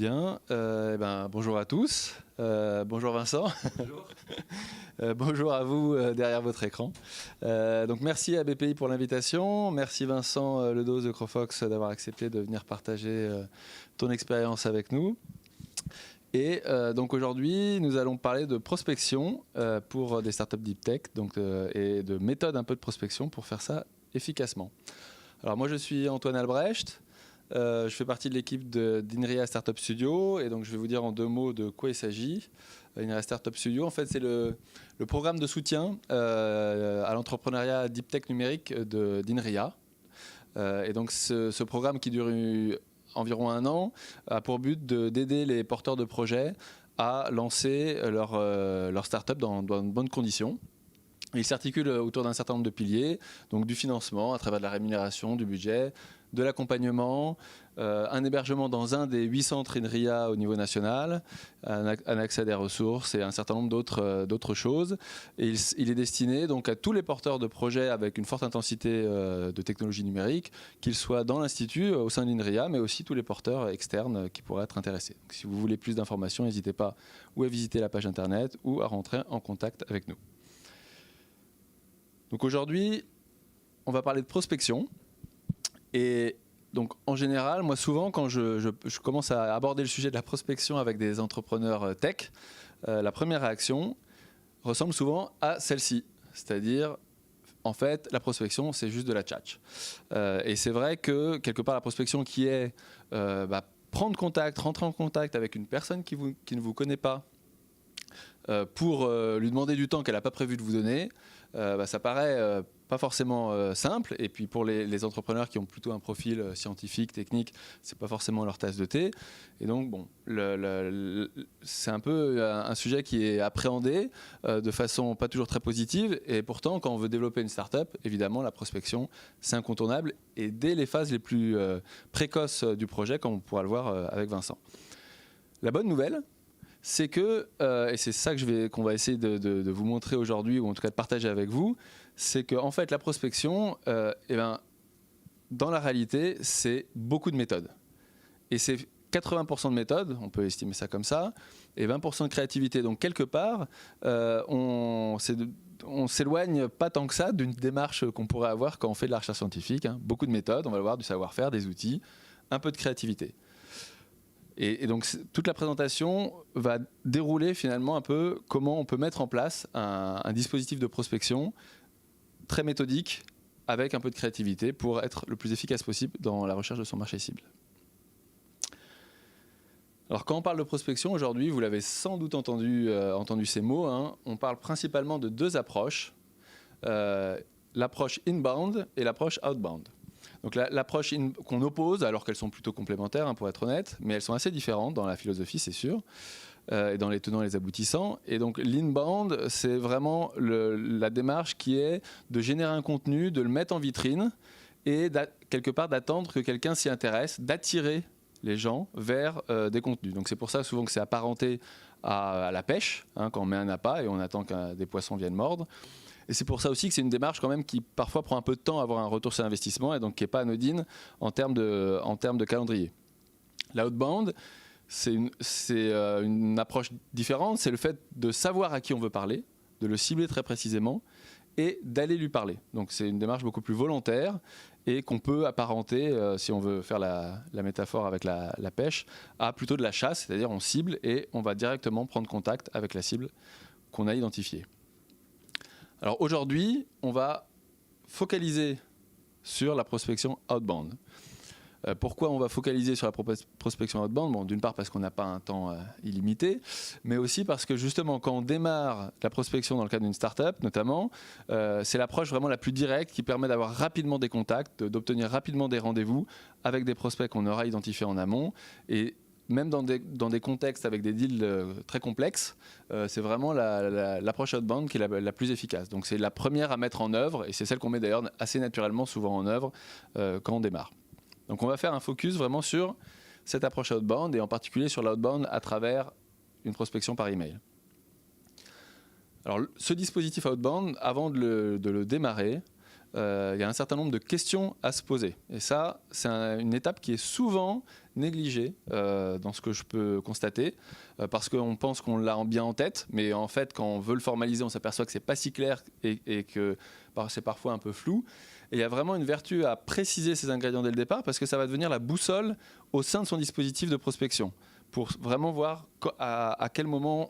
Bien, bonjour à tous. Bonjour Vincent. Bonjour. Bonjour à vous derrière votre écran. Donc merci à BPI pour l'invitation. Merci Vincent Ledos de Crofox d'avoir accepté de venir partager ton expérience avec nous. Et donc aujourd'hui, nous allons parler de prospection pour des startups deep tech et de méthodes un peu de prospection pour faire ça efficacement. Alors moi je suis Antoine Albrecht. Je fais partie de l'équipe d'Inria Startup Studio et donc je vais vous dire en 2 mots de quoi il s'agit. Inria Startup Studio, en fait, c'est le programme de soutien à l'entrepreneuriat deep tech numérique d'Inria. Et donc ce programme qui dure environ 1 an a pour but d'aider les porteurs de projets à lancer leur startup dans de bonnes conditions. Il s'articule autour d'un certain nombre de piliers, donc du financement à travers de la rémunération, du budget, de l'accompagnement, un hébergement dans un des 8 centres INRIA au niveau national, un accès à des ressources et un certain nombre d'autres choses. Et il est destiné donc à tous les porteurs de projets avec une forte intensité de technologie numérique, qu'ils soient dans l'Institut, au sein de l'INRIA, mais aussi tous les porteurs externes qui pourraient être intéressés. Donc, si vous voulez plus d'informations, n'hésitez pas ou à visiter la page internet ou à rentrer en contact avec nous. Donc aujourd'hui, on va parler de prospection. Et donc en général, moi souvent, quand je commence à aborder le sujet de la prospection avec des entrepreneurs tech, la première réaction ressemble souvent à celle-ci. C'est-à-dire, en fait, la prospection, c'est juste de la tchatch. Et c'est vrai que quelque part, la prospection qui est prendre contact, rentrer en contact avec une personne qui ne vous connaît pas, pour lui demander du temps qu'elle n'a pas prévu de vous donner, ça paraît pas forcément simple. Et puis pour les entrepreneurs qui ont plutôt un profil scientifique, technique, c'est pas forcément leur tasse de thé. Et donc bon, c'est un peu un sujet qui est appréhendé de façon pas toujours très positive. Et pourtant, quand on veut développer une start-up, évidemment, la prospection, c'est incontournable. Et dès les phases les plus précoces du projet, comme on pourra le voir avec Vincent. La bonne nouvelle, c'est que, et c'est ça qu'on va essayer de vous montrer aujourd'hui, ou en tout cas de partager avec vous, c'est qu'en fait la prospection, dans la réalité, c'est beaucoup de méthodes. Et c'est 80% de méthodes, on peut estimer ça comme ça, et 20% de créativité. Donc quelque part, on s'éloigne pas tant que ça d'une démarche qu'on pourrait avoir quand on fait de la recherche scientifique. Beaucoup de méthodes, on va le voir, du savoir-faire, des outils, un peu de créativité. Et donc toute la présentation va dérouler finalement un peu comment on peut mettre en place un dispositif de prospection très méthodique avec un peu de créativité pour être le plus efficace possible dans la recherche de son marché cible. Alors quand on parle de prospection aujourd'hui, vous l'avez sans doute entendu ces mots, on parle principalement de 2 approches, l'approche inbound et l'approche outbound. Donc l'approche qu'on oppose, alors qu'elles sont plutôt complémentaires pour être honnête, mais elles sont assez différentes dans la philosophie, c'est sûr, et dans les tenants et les aboutissants. Et donc l'inbound, c'est vraiment la démarche qui est de générer un contenu, de le mettre en vitrine et quelque part d'attendre que quelqu'un s'y intéresse, d'attirer les gens vers des contenus. Donc c'est pour ça souvent que c'est apparenté à la pêche, quand on met un appât et on attend que des poissons viennent mordre. Et c'est pour ça aussi que c'est une démarche quand même qui parfois prend un peu de temps à avoir un retour sur investissement et donc qui n'est pas anodine en termes de calendrier. L'outbound, c'est une approche différente, c'est le fait de savoir à qui on veut parler, de le cibler très précisément et d'aller lui parler. Donc c'est une démarche beaucoup plus volontaire et qu'on peut apparenter, si on veut faire la métaphore avec la pêche, à plutôt de la chasse, c'est-à-dire on cible et on va directement prendre contact avec la cible qu'on a identifiée. Alors aujourd'hui, on va focaliser sur la prospection outbound. Pourquoi on va focaliser sur la prospection outbound? Bon, d'une part parce qu'on n'a pas un temps illimité, mais aussi parce que justement quand on démarre la prospection dans le cadre d'une start-up notamment, c'est l'approche vraiment la plus directe qui permet d'avoir rapidement des contacts, d'obtenir rapidement des rendez-vous avec des prospects qu'on aura identifiés en amont. Et même dans des contextes avec des deals très complexes, c'est vraiment l'approche outbound qui est la plus efficace. Donc c'est la première à mettre en œuvre et c'est celle qu'on met d'ailleurs assez naturellement souvent en œuvre quand on démarre. Donc on va faire un focus vraiment sur cette approche outbound et en particulier sur l'outbound à travers une prospection par email. Alors ce dispositif outbound, avant de le démarrer, il y a un certain nombre de questions à se poser. Et ça, c'est une étape qui est souvent négligée dans ce que je peux constater, parce qu'on pense qu'on l'a bien en tête, mais en fait, quand on veut le formaliser, on s'aperçoit que c'est pas si clair et que c'est parfois un peu flou. Et il y a vraiment une vertu à préciser ces ingrédients dès le départ, parce que ça va devenir la boussole au sein de son dispositif de prospection, pour vraiment voir à quel moment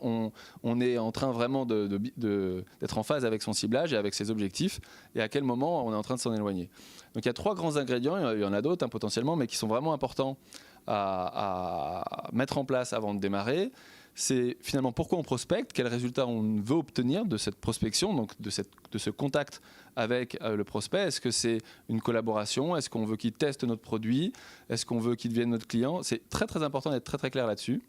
on est en train vraiment d'être en phase avec son ciblage et avec ses objectifs, et à quel moment on est en train de s'en éloigner. Donc il y a 3 grands ingrédients, il y en a d'autres potentiellement, mais qui sont vraiment importants à mettre en place avant de démarrer. C'est finalement pourquoi on prospecte, quels résultats on veut obtenir de cette prospection, donc de ce contact avec le prospect. Est-ce que c'est une collaboration? Est-ce qu'on veut qu'il teste notre produit? Est-ce qu'on veut qu'il devienne notre client? C'est très très important d'être très très clair là-dessus.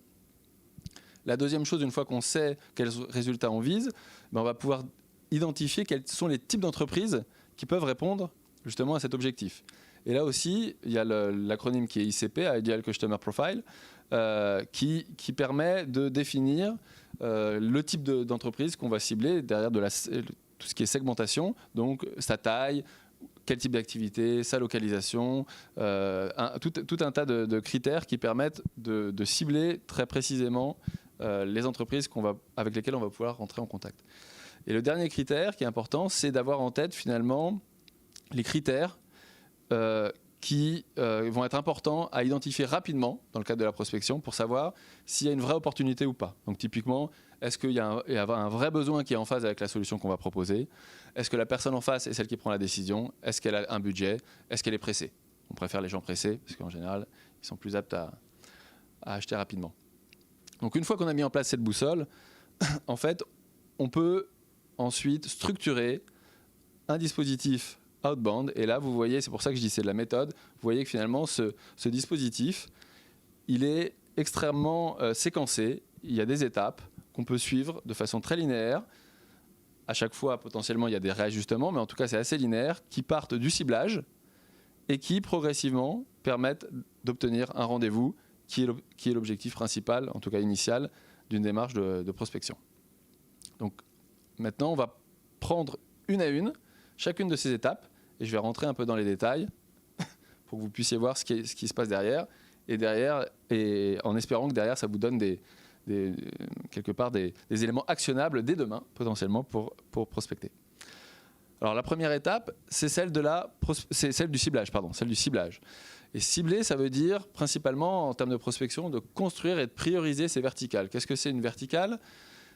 La deuxième chose, une fois qu'on sait quels résultats on vise, on va pouvoir identifier quels sont les types d'entreprises qui peuvent répondre justement à cet objectif. Et là aussi, il y a l'acronyme qui est ICP, Ideal Customer Profile, qui permet de définir le type d'entreprise qu'on va cibler derrière tout ce qui est segmentation, donc sa taille, quel type d'activité, sa localisation, tout un tas de critères qui permettent de cibler très précisément les entreprises avec lesquelles on va pouvoir rentrer en contact. Et le dernier critère qui est important, c'est d'avoir en tête finalement les critères qui vont être importants à identifier rapidement dans le cadre de la prospection pour savoir s'il y a une vraie opportunité ou pas. Donc typiquement, est-ce qu'il y a un vrai besoin qui est en phase avec la solution qu'on va proposer? Est-ce que la personne en face est celle qui prend la décision? Est-ce qu'elle a un budget? Est-ce qu'elle est pressée? On préfère les gens pressés parce qu'en général, ils sont plus aptes à acheter rapidement. Donc une fois qu'on a mis en place cette boussole, en fait, on peut ensuite structurer un dispositif outbound. Et là, vous voyez, c'est pour ça que je dis c'est de la méthode, vous voyez que finalement, ce dispositif, il est extrêmement séquencé. Il y a des étapes qu'on peut suivre de façon très linéaire. À chaque fois, potentiellement, il y a des réajustements, mais en tout cas, c'est assez linéaire, qui partent du ciblage et qui, progressivement, permettent d'obtenir un rendez-vous qui est l'objectif principal, en tout cas initial, d'une démarche de prospection. Donc, maintenant, on va prendre une à une chacune de ces étapes, et je vais rentrer un peu dans les détails pour que vous puissiez voir ce qui se passe derrière, et en espérant que derrière, ça vous donne quelque part des éléments actionnables dès demain, potentiellement, pour prospecter. Alors, la première étape, c'est celle du ciblage, celle du ciblage. Et cibler, ça veut dire, principalement, en termes de prospection, de construire et de prioriser ces verticales. Qu'est-ce que c'est une verticale?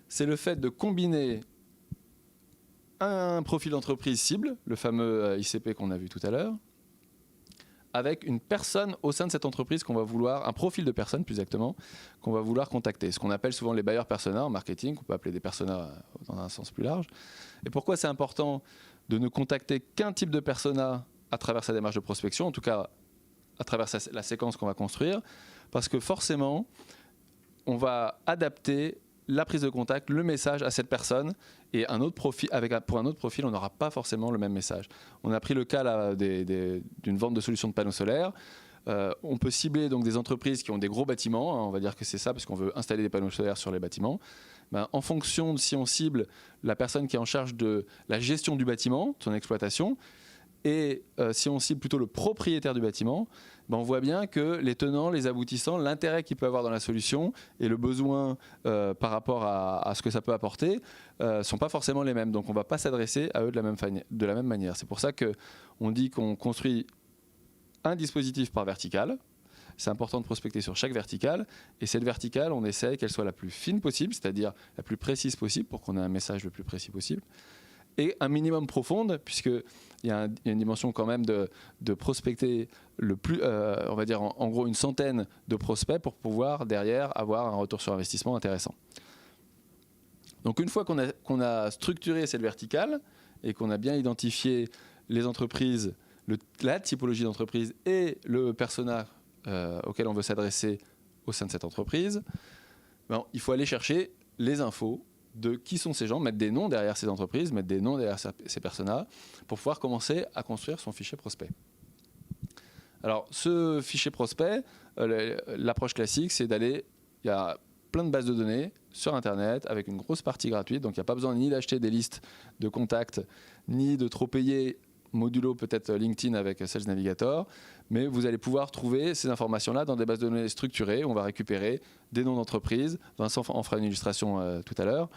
C'est le fait de combiner un profil d'entreprise cible, le fameux ICP qu'on a vu tout à l'heure, avec une personne au sein de cette entreprise qu'on va vouloir, un profil de personne plus exactement, qu'on va vouloir contacter. Ce qu'on appelle souvent les buyer personas en marketing, qu'on peut appeler des personas dans un sens plus large. Et pourquoi c'est important de ne contacter qu'un type de persona à travers sa démarche de prospection, en tout cas à travers la séquence qu'on va construire? Parce que forcément, on va adapter la prise de contact, le message à cette personne, et pour un autre profil, on n'aura pas forcément le même message. On a pris le cas là, d'une vente de solutions de panneaux solaires. On peut cibler donc des entreprises qui ont des gros bâtiments, hein, on va dire que c'est ça, parce qu'on veut installer des panneaux solaires sur les bâtiments. En fonction de si on cible la personne qui est en charge de la gestion du bâtiment, de son exploitation, et si on cible plutôt le propriétaire du bâtiment, on voit bien que les tenants, les aboutissants, l'intérêt qu'il peut avoir dans la solution et le besoin par rapport à ce que ça peut apporter ne sont pas forcément les mêmes. Donc on ne va pas s'adresser à eux de la même manière. C'est pour ça qu'on dit qu'on construit un dispositif par verticale. C'est important de prospecter sur chaque verticale. Et cette verticale, on essaie qu'elle soit la plus fine possible, c'est-à-dire la plus précise possible pour qu'on ait un message le plus précis possible. Et un minimum profonde, puisqu'il y a une dimension quand même de prospecter on va dire en gros une centaine de prospects pour pouvoir derrière avoir un retour sur investissement intéressant. Donc une fois qu'on a structuré cette verticale et qu'on a bien identifié les entreprises, la typologie d'entreprise et le persona auquel on veut s'adresser au sein de cette entreprise, il faut aller chercher les infos de qui sont ces gens, mettre des noms derrière ces entreprises, mettre des noms derrière ces personas, pour pouvoir commencer à construire son fichier prospect. Alors, ce fichier prospect, l'approche classique, c'est il y a plein de bases de données sur Internet, avec une grosse partie gratuite, donc il n'y a pas besoin ni d'acheter des listes de contacts, ni de trop payer modulo peut-être LinkedIn avec Sales Navigator, mais vous allez pouvoir trouver ces informations-là dans des bases de données structurées. On va récupérer des noms d'entreprises, Vincent en fera une illustration tout à l'heure,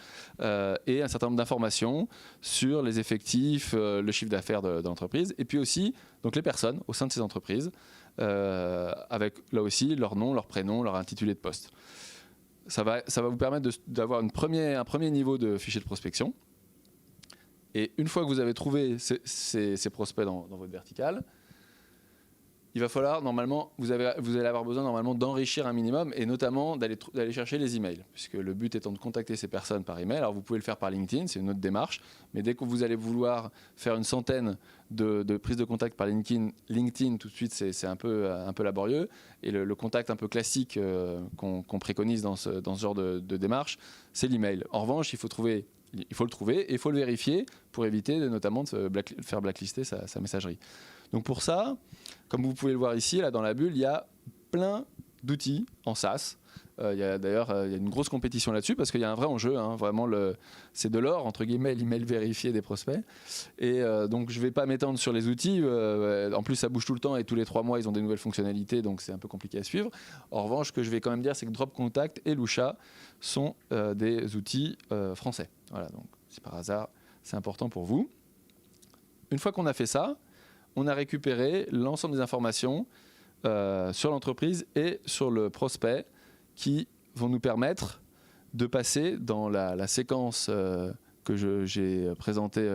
et un certain nombre d'informations sur les effectifs, le chiffre d'affaires de l'entreprise, et puis aussi donc les personnes au sein de ces entreprises, avec là aussi leur nom, leur prénom, leur intitulé de poste. Ça va vous permettre d'avoir un premier niveau de fichier de prospection. Et une fois que vous avez trouvé ces prospects dans votre verticale, il va falloir normalement, vous allez avoir besoin normalement d'enrichir un minimum et notamment d'aller chercher les emails, puisque le but étant de contacter ces personnes par email. Alors vous pouvez le faire par LinkedIn, c'est une autre démarche, mais dès que vous allez vouloir faire une centaine de prises de contact par LinkedIn tout de suite c'est un peu laborieux, et le contact un peu classique qu'on préconise dans ce genre de démarche, c'est l'email. En revanche, il faut le trouver et il faut le vérifier pour éviter notamment de faire blacklister sa messagerie. Donc pour ça, comme vous pouvez le voir ici, là dans la bulle, il y a plein d'outils en SaaS. D'ailleurs, il y a une grosse compétition là-dessus parce qu'il y a un vrai enjeu. Hein, vraiment, c'est de l'or, entre guillemets, l'email vérifié des prospects. Et donc, je ne vais pas m'étendre sur les outils. En plus, ça bouge tout le temps et tous les 3 mois, ils ont des nouvelles fonctionnalités. Donc, c'est un peu compliqué à suivre. En revanche, ce que je vais quand même dire, c'est que Dropcontact et Lusha sont des outils français. Voilà, donc, si par hasard, c'est important pour vous. Une fois qu'on a fait ça, on a récupéré l'ensemble des informations sur l'entreprise et sur le prospect qui vont nous permettre de passer dans la séquence que j'ai présentée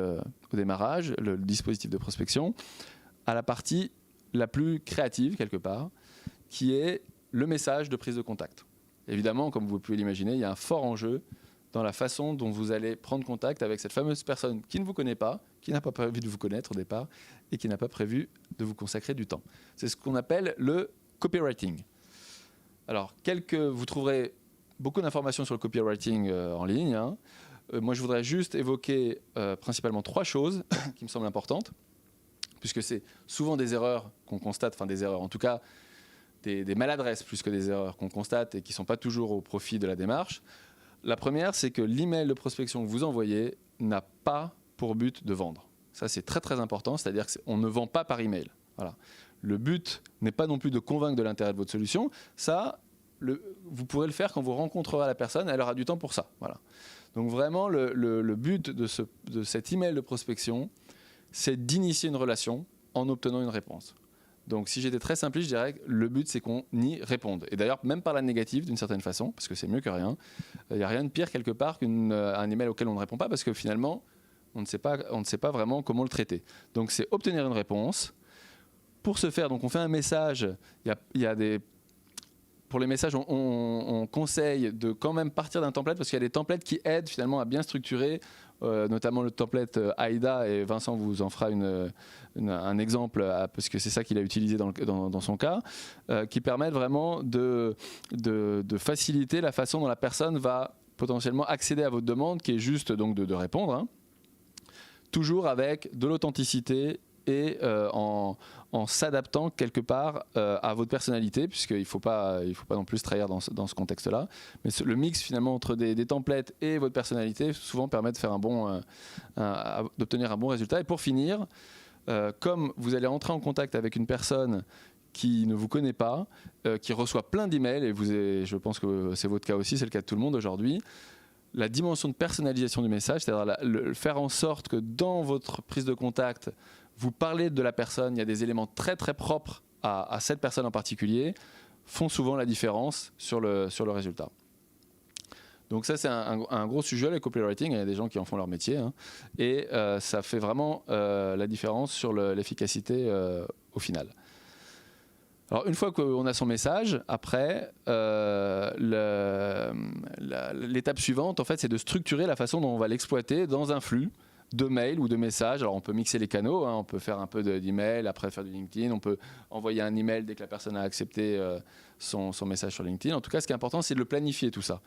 au démarrage, le dispositif de prospection, à la partie la plus créative quelque part, qui est le message de prise de contact. Évidemment, comme vous pouvez l'imaginer, il y a un fort enjeu dans la façon dont vous allez prendre contact avec cette fameuse personne qui ne vous connaît pas, qui n'a pas prévu de vous connaître au départ et qui n'a pas prévu de vous consacrer du temps. C'est ce qu'on appelle le copywriting. Alors, vous trouverez beaucoup d'informations sur le copywriting en ligne. Hein. Moi, je voudrais juste évoquer principalement 3 choses qui me semblent importantes, puisque c'est souvent des erreurs qu'on constate, enfin des erreurs, en tout cas des maladresses plus que des erreurs qu'on constate et qui ne sont pas toujours au profit de la démarche. La première, c'est que l'email de prospection que vous envoyez n'a pas pour but de vendre. Ça, c'est très très important, c'est-à-dire qu'on ne vend pas par email. Voilà. Le but n'est pas non plus de convaincre de l'intérêt de votre solution. Ça, vous pourrez le faire quand vous rencontrerez la personne, elle aura du temps pour ça. Voilà. Donc vraiment, le but de cet email de prospection, c'est d'initier une relation en obtenant une réponse. Donc si j'étais très simpliste, je dirais que le but c'est qu'on y réponde. Et d'ailleurs, même par la négative d'une certaine façon, parce que c'est mieux que rien, il n'y a rien de pire quelque part qu'un email auquel on ne répond pas, parce que finalement, on ne sait pas vraiment comment le traiter. Donc c'est obtenir une réponse. Pour ce faire, donc on fait un message, pour les messages, on conseille de quand même partir d'un template, parce qu'il y a des templates qui aident finalement à bien structurer, notamment le template AIDA, et Vincent vous en fera un exemple, parce que c'est ça qu'il a utilisé dans son cas, qui permettent vraiment de faciliter la façon dont la personne va potentiellement accéder à votre demande, qui est juste donc de répondre, hein, toujours avec de l'authenticité et en s'adaptant quelque part à votre personnalité, puisqu'il ne faut pas non plus se trahir dans ce contexte-là. Mais le mix finalement entre des templates et votre personnalité souvent permet de faire d'obtenir un bon résultat. Et pour finir, comme vous allez entrer en contact avec une personne qui ne vous connaît pas, qui reçoit plein d'emails, et je pense que c'est votre cas aussi, c'est le cas de tout le monde aujourd'hui, la dimension de personnalisation du message, c'est-à-dire faire en sorte que dans votre prise de contact, vous parlez de la personne, il y a des éléments très très propres à cette personne en particulier, font souvent la différence sur le résultat. Donc ça c'est un gros sujet, le copywriting, il y a des gens qui en font leur métier, hein, et ça fait vraiment la différence sur l'efficacité au final. Alors une fois qu'on a son message, après, l'étape suivante, en fait, c'est de structurer la façon dont on va l'exploiter dans un flux de mails ou de messages. Alors on peut mixer les canaux, hein, on peut faire un peu d'email, après faire du LinkedIn, on peut envoyer un email dès que la personne a accepté son message sur LinkedIn. En tout cas, ce qui est important, c'est de le planifier tout ça.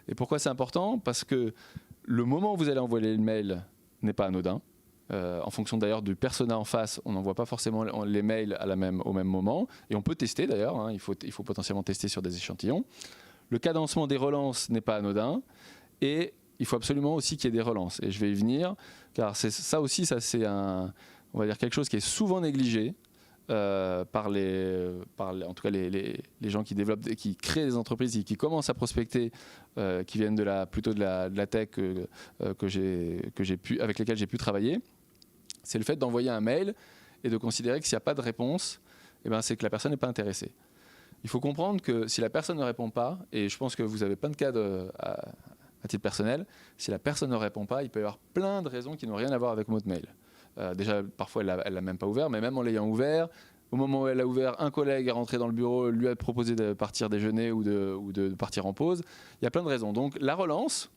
Et pourquoi c'est important? Parce que le moment où vous allez envoyer le mail n'est pas anodin. En fonction d'ailleurs du persona en face, on n'envoie pas forcément les mails au même moment. Et on peut tester d'ailleurs, hein, il faut potentiellement tester sur des échantillons. Le cadencement des relances n'est pas anodin. Et il faut absolument aussi qu'il y ait des relances. Et je vais y venir, car ça aussi, c'est on va dire quelque chose qui est souvent négligé par en tout cas les gens qui développent, qui créent des entreprises et qui commencent à prospecter, qui viennent plutôt de la tech avec lesquelles j'ai pu travailler. C'est le fait d'envoyer un mail et de considérer que s'il n'y a pas de réponse, eh ben, c'est que la personne n'est pas intéressée. Il faut comprendre que si la personne ne répond pas, et je pense que vous avez plein de cas à titre personnel, si la personne ne répond pas, il peut y avoir plein de raisons qui n'ont rien à voir avec votre mail. Déjà, parfois, elle ne l'a même pas ouvert, mais même en l'ayant ouvert, au moment où elle l'a ouvert, un collègue est rentré dans le bureau, lui a proposé de partir déjeuner ou de partir en pause. Il y a plein de raisons. Donc, la relance,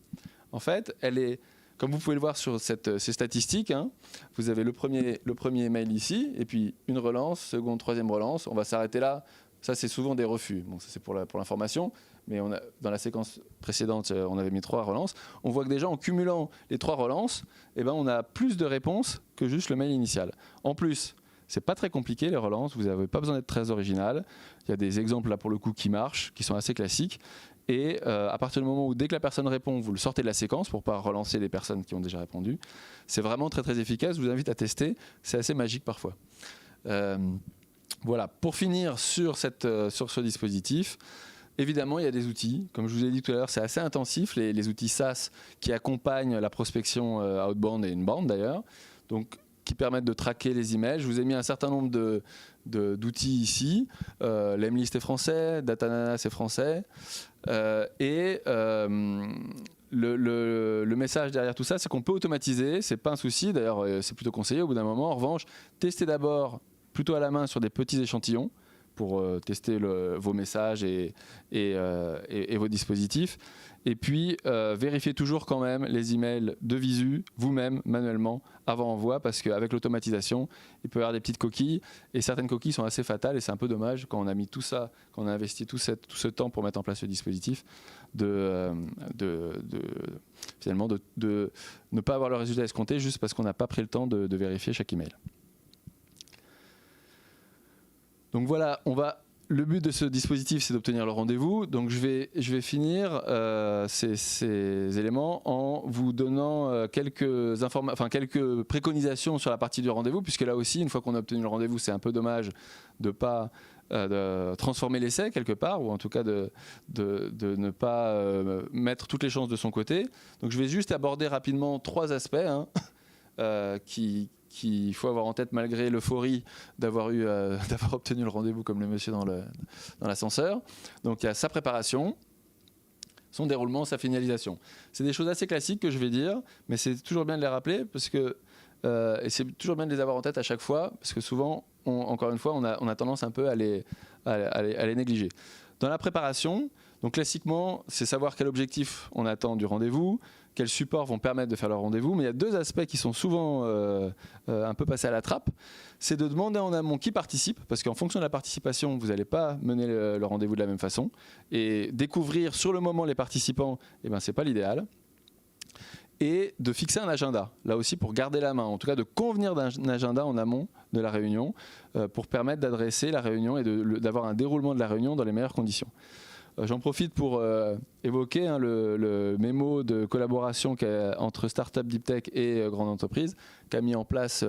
en fait, elle est, comme vous pouvez le voir sur ces statistiques, hein, vous avez le premier mail ici, et puis une relance, seconde, troisième relance. On va s'arrêter là. Ça, c'est souvent des refus. Bon, ça, c'est pour l'information. Mais dans la séquence précédente, on avait mis 3 relances. On voit que déjà, en cumulant les 3 relances, eh ben, on a plus de réponses que juste le mail initial. En plus, c'est pas très compliqué, les relances. Vous n'avez pas besoin d'être très original. Il y a des exemples, là, pour le coup, qui marchent, qui sont assez classiques. Et à partir du moment où, dès que la personne répond, vous le sortez de la séquence pour ne pas relancer les personnes qui ont déjà répondu, c'est vraiment très, très efficace. Je vous invite à tester. C'est assez magique parfois. Voilà. Pour finir sur ce dispositif, évidemment, il y a des outils. Comme je vous ai dit tout à l'heure, c'est assez intensif, les outils SaaS qui accompagnent la prospection outbound et inbound d'ailleurs, donc qui permettent de traquer les emails. Je vous ai mis un certain nombre d'outils ici. Lemlist est français, Datananas est français. Le message derrière tout ça, c'est qu'on peut automatiser. C'est pas un souci. D'ailleurs, c'est plutôt conseillé au bout d'un moment. En revanche, testez d'abord plutôt à la main sur des petits échantillons pour tester vos messages et vos dispositifs. Et puis, vérifiez toujours quand même les emails de visu, vous-même, manuellement, avant envoi, parce qu'avec l'automatisation, il peut y avoir des petites coquilles, et certaines coquilles sont assez fatales, et c'est un peu dommage quand on a mis tout ça, quand on a investi tout ce temps pour mettre en place ce dispositif, finalement de ne pas avoir le résultat escompté juste parce qu'on n'a pas pris le temps de vérifier chaque email. Donc voilà, le but de ce dispositif, c'est d'obtenir le rendez-vous. Donc je vais finir ces éléments en vous donnant quelques préconisations sur la partie du rendez-vous, puisque là aussi, une fois qu'on a obtenu le rendez-vous, c'est un peu dommage de ne pas transformer l'essai quelque part, ou en tout cas de ne pas mettre toutes les chances de son côté. Donc je vais juste aborder rapidement 3 aspects qu'il faut avoir en tête malgré l'euphorie d'avoir obtenu le rendez-vous comme le monsieur dans l'ascenseur. Donc il y a sa préparation, son déroulement, sa finalisation. C'est des choses assez classiques que je vais dire, mais c'est toujours bien de les rappeler parce que et c'est toujours bien de les avoir en tête à chaque fois, parce que souvent, encore une fois, on a tendance un peu à les négliger. Dans la préparation, donc classiquement, c'est savoir quel objectif on attend du rendez-vous, quels supports vont permettre de faire le rendez-vous, mais il y a 2 aspects qui sont souvent un peu passés à la trappe. C'est de demander en amont qui participe, parce qu'en fonction de la participation, vous n'allez pas mener le rendez-vous de la même façon. Et découvrir sur le moment les participants, eh ben, ce n'est pas l'idéal. Et de fixer un agenda, là aussi pour garder la main, en tout cas de convenir d'un agenda en amont de la réunion pour permettre d'adresser la réunion et d'avoir un déroulement de la réunion dans les meilleures conditions. J'en profite pour évoquer le mémo de collaboration entre Startup Deep Tech et Grande Entreprise qu'a mis en place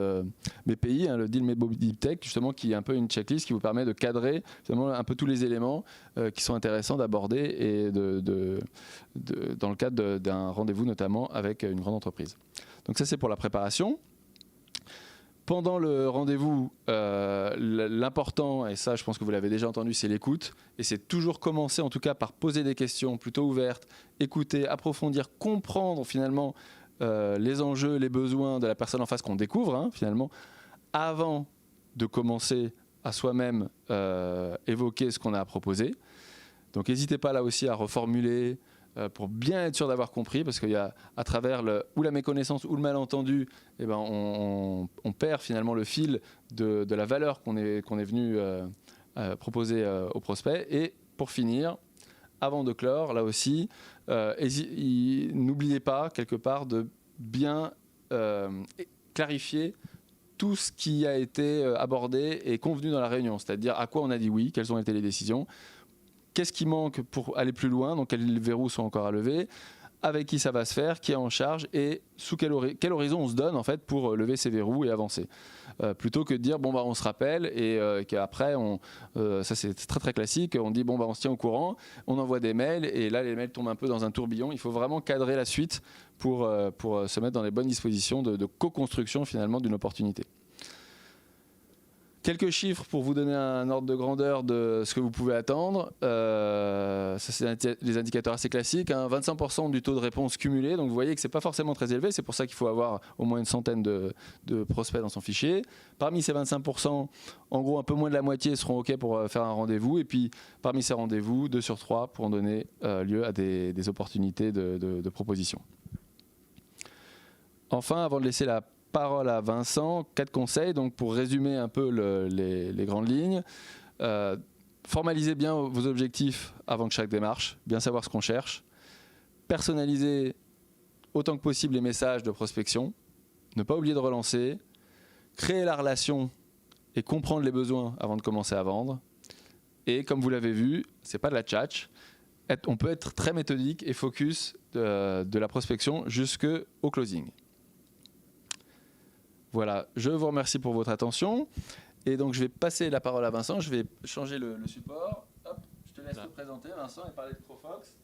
BPI, le Deal Mémo Deep Tech, justement, qui est un peu une checklist qui vous permet de cadrer finalement un peu tous les éléments qui sont intéressants d'aborder et dans le cadre d'un rendez-vous notamment avec une grande entreprise. Donc ça, c'est pour la préparation. Pendant le rendez-vous, l'important, et ça je pense que vous l'avez déjà entendu, c'est l'écoute. Et c'est toujours commencer en tout cas par poser des questions plutôt ouvertes, écouter, approfondir, comprendre finalement les enjeux, les besoins de la personne en face qu'on découvre finalement, avant de commencer à soi-même évoquer ce qu'on a à proposer. Donc n'hésitez pas là aussi à reformuler, pour bien être sûr d'avoir compris, parce qu'il y a à travers ou la méconnaissance ou le malentendu, eh ben on perd finalement le fil de la valeur qu'on est venu proposer au prospect. Et pour finir, avant de clore, là aussi, n'oubliez pas quelque part de bien clarifier tout ce qui a été abordé et convenu dans la réunion, c'est-à-dire à quoi on a dit oui, quelles ont été les décisions, qu'est-ce qui manque pour aller plus loin, donc quels verrous sont encore à lever, avec qui ça va se faire, qui est en charge et sous quel horizon on se donne en fait pour lever ses verrous et avancer. Plutôt que de dire bon bah on se rappelle et qu'après ça c'est très très classique, on dit bon bah on se tient au courant, on envoie des mails et là les mails tombent un peu dans un tourbillon. Il faut vraiment cadrer la suite pour se mettre dans les bonnes dispositions de co-construction finalement d'une opportunité. Quelques chiffres pour vous donner un ordre de grandeur de ce que vous pouvez attendre. Ça, c'est des indicateurs assez classiques. 25% du taux de réponse cumulé. Donc vous voyez que ce n'est pas forcément très élevé. C'est pour ça qu'il faut avoir au moins une centaine de prospects dans son fichier. Parmi ces 25%, en gros, un peu moins de la moitié seront OK pour faire un rendez-vous. Et puis, parmi ces rendez-vous, 2 sur 3 pourront donner lieu à des opportunités de proposition. Enfin, avant de laisser la parole à Vincent, 4 conseils donc pour résumer un peu les grandes lignes. Formalisez bien vos objectifs avant que chaque démarche, bien savoir ce qu'on cherche. Personnalisez autant que possible les messages de prospection. Ne pas oublier de relancer. Créer la relation et comprendre les besoins avant de commencer à vendre. Et comme vous l'avez vu, ce n'est pas de la tchatch. On peut être très méthodique et focus de la prospection jusqu'au closing. Voilà, je vous remercie pour votre attention. Et donc, je vais passer la parole à Vincent. Je vais changer le support. Hop, je te laisse te présenter, Vincent, et parler de Crofox.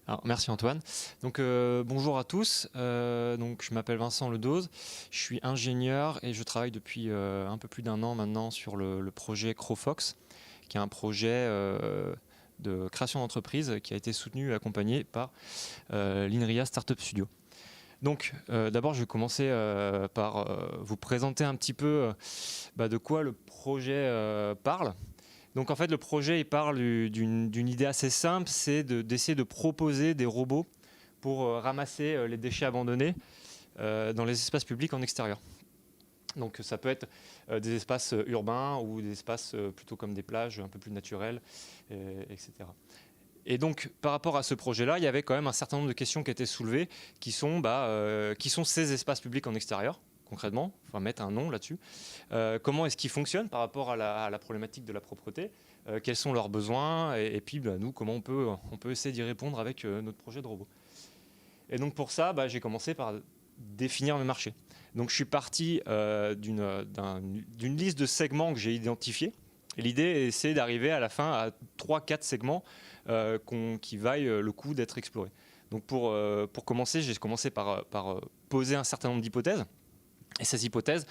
Alors, merci Antoine. Donc, bonjour à tous. Donc, je m'appelle Vincent Ledoz. Je suis ingénieur et je travaille depuis un peu plus d'1 an maintenant sur le projet Crofox, qui est un projet de création d'entreprise qui a été soutenu et accompagné par l'INRIA Startup Studio. Donc, d'abord, je vais commencer par vous présenter un petit peu de quoi le projet parle. Donc, en fait, le projet il parle d'une idée assez simple, c'est d'essayer de proposer des robots pour ramasser les déchets abandonnés dans les espaces publics en extérieur. Donc, ça peut être des espaces urbains ou des espaces plutôt comme des plages un peu plus naturelles, etc. Et donc, par rapport à ce projet-là, il y avait quand même un certain nombre de questions qui étaient soulevées, qui sont ces espaces publics en extérieur, concrètement, enfin mettre un nom là-dessus. Comment est-ce qu'ils fonctionnent par rapport à la problématique de la propreté, quels sont leurs besoins, et puis nous, comment on peut essayer d'y répondre avec notre projet de robot. Et donc pour ça, j'ai commencé par définir mes marchés. Donc je suis parti d'une liste de segments que j'ai identifiés. Et l'idée, c'est d'arriver à la fin à 3-4 segments qui vaillent le coup d'être explorés. Donc pour commencer, j'ai commencé par poser un certain nombre d'hypothèses. Et ces hypothèses,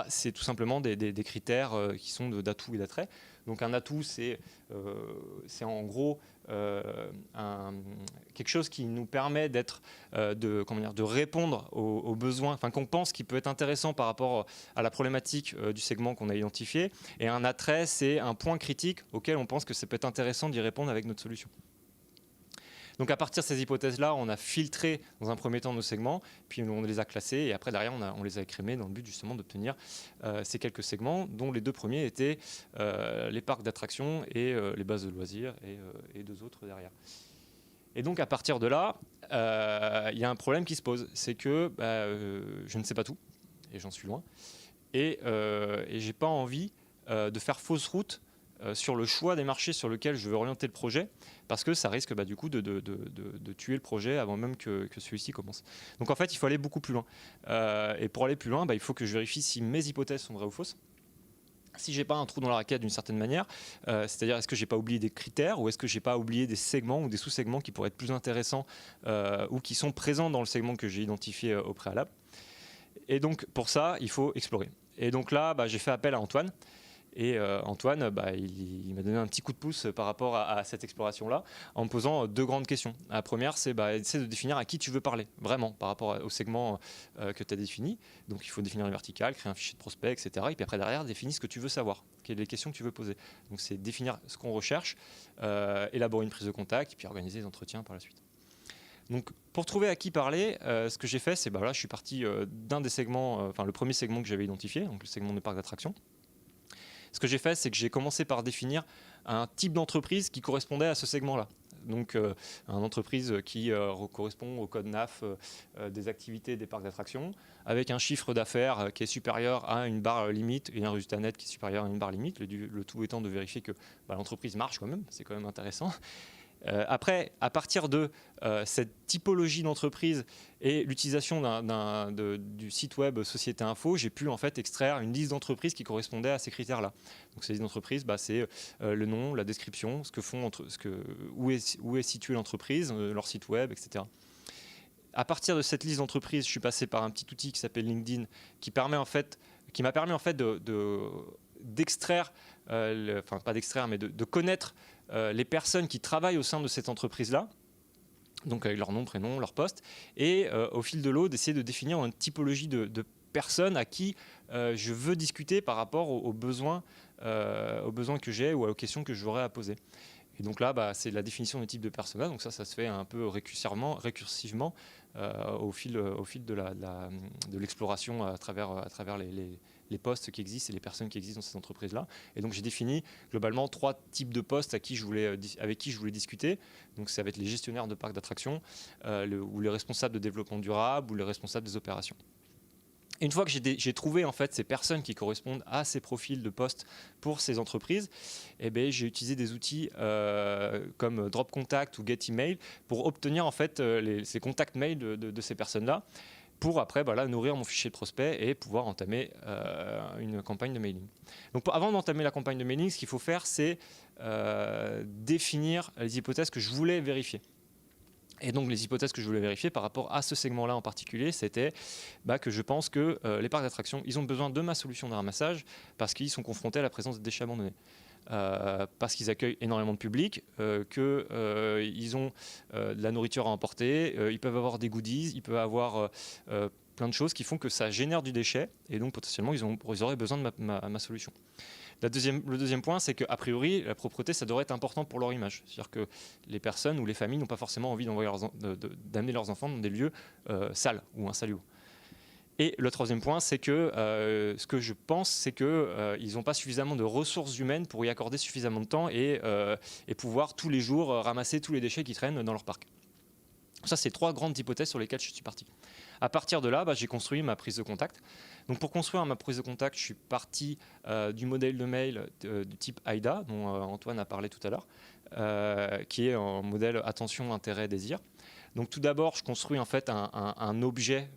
c'est tout simplement des critères qui sont d'atout et d'attrait. Donc un atout, c'est en gros quelque chose qui nous permet de répondre aux besoins, qu'on pense qui peut être intéressant par rapport à la problématique du segment qu'on a identifié. Et un attrait, c'est un point critique auquel on pense que ça peut être intéressant d'y répondre avec notre solution. Donc à partir de ces hypothèses-là, on a filtré dans un premier temps nos segments, puis on les a classés, et après derrière on les a écrémés dans le but justement d'obtenir ces quelques segments, dont les 2 premiers étaient les parcs d'attractions et les bases de loisirs, et 2 autres derrière. Et donc à partir de là, il y a un problème qui se pose, c'est que je ne sais pas tout, et j'en suis loin, et j'ai pas envie de faire fausse route sur le choix des marchés sur lesquels je veux orienter le projet, parce que ça risque du coup de tuer le projet avant même que celui-ci commence. Donc en fait, il faut aller beaucoup plus loin. Et pour aller plus loin, il faut que je vérifie si mes hypothèses sont vraies ou fausses. Si j'ai pas un trou dans la raquette d'une certaine manière, c'est-à-dire est-ce que j'ai pas oublié des critères, ou est-ce que j'ai pas oublié des segments ou des sous-segments qui pourraient être plus intéressants ou qui sont présents dans le segment que j'ai identifié au préalable. Et donc pour ça, il faut explorer. Et donc là, j'ai fait appel à Antoine. Et Antoine, il m'a donné un petit coup de pouce par rapport à cette exploration-là, en me posant 2 grandes questions. La première, c'est essayer de définir à qui tu veux parler, vraiment, par rapport au segment que tu as défini. Donc il faut définir les verticales, créer un fichier de prospect, etc. Et puis après, derrière, définir ce que tu veux savoir, quelles sont les questions que tu veux poser. Donc c'est définir ce qu'on recherche, élaborer une prise de contact, et puis organiser des entretiens par la suite. Donc, pour trouver à qui parler, ce que j'ai fait, c'est je suis parti d'un des segments, le premier segment que j'avais identifié, donc le segment des parcs d'attractions. Ce que j'ai fait, c'est que j'ai commencé par définir un type d'entreprise qui correspondait à ce segment-là. Donc, une entreprise qui correspond au code NAF des activités des parcs d'attractions, avec un chiffre d'affaires qui est supérieur à une barre limite et un résultat net qui est supérieur à une barre limite, le tout étant de vérifier que l'entreprise marche quand même, c'est quand même intéressant. Après, à partir de cette typologie d'entreprise et l'utilisation du site web Société Info, j'ai pu en fait extraire une liste d'entreprises qui correspondait à ces critères-là. Donc ces listes d'entreprises, c'est le nom, la description, où est située l'entreprise, leur site web, etc. À partir de cette liste d'entreprises, je suis passé par un petit outil qui s'appelle LinkedIn, qui m'a permis en fait d'extraire, pas d'extraire, mais de connaître les personnes qui travaillent au sein de cette entreprise-là, donc avec leur nom, prénom, leur poste, et au fil de l'eau, d'essayer de définir une typologie de personnes à qui je veux discuter par rapport aux besoins que j'ai ou aux questions que j'aurais à poser. Et donc là, c'est la définition du type de persona. Donc ça se fait un peu récursivement au fil de l'exploration à travers les postes qui existent et les personnes qui existent dans ces entreprises-là. Et donc j'ai défini globalement 3 types de postes avec qui je voulais discuter. Donc ça va être les gestionnaires de parcs d'attractions, ou les responsables de développement durable, ou les responsables des opérations. Et une fois que j'ai trouvé en fait ces personnes qui correspondent à ces profils de postes pour ces entreprises, j'ai utilisé des outils comme Drop Contact ou Get Email pour obtenir en fait ces contacts mail de ces personnes-là, pour après nourrir mon fichier de prospect et pouvoir entamer une campagne de mailing. Donc avant d'entamer la campagne de mailing, ce qu'il faut faire, c'est définir les hypothèses que je voulais vérifier. Et donc les hypothèses que je voulais vérifier par rapport à ce segment-là en particulier, c'était que je pense que les parcs d'attractions, ils ont besoin de ma solution de ramassage parce qu'ils sont confrontés à la présence de déchets abandonnés. Parce qu'ils accueillent énormément de public, qu'ils ont de la nourriture à emporter, ils peuvent avoir des goodies, ils peuvent avoir plein de choses qui font que ça génère du déchet, et donc potentiellement ils auraient besoin de ma solution. Le deuxième point, c'est qu'a priori, la propreté, ça devrait être important pour leur image. C'est-à-dire que les personnes ou les familles n'ont pas forcément envie d'amener leurs enfants dans des lieux sales ou insalubres. Et le troisième point, c'est que ce que je pense, c'est qu'ils n'ont pas suffisamment de ressources humaines pour y accorder suffisamment de temps et pouvoir tous les jours ramasser tous les déchets qui traînent dans leur parc. Ça, c'est 3 grandes hypothèses sur lesquelles je suis parti. À partir de là, j'ai construit ma prise de contact. Donc pour construire ma prise de contact, je suis parti du modèle de mail du type AIDA, dont Antoine a parlé tout à l'heure, qui est un modèle attention, intérêt, désir. Donc tout d'abord, je construis en fait un objet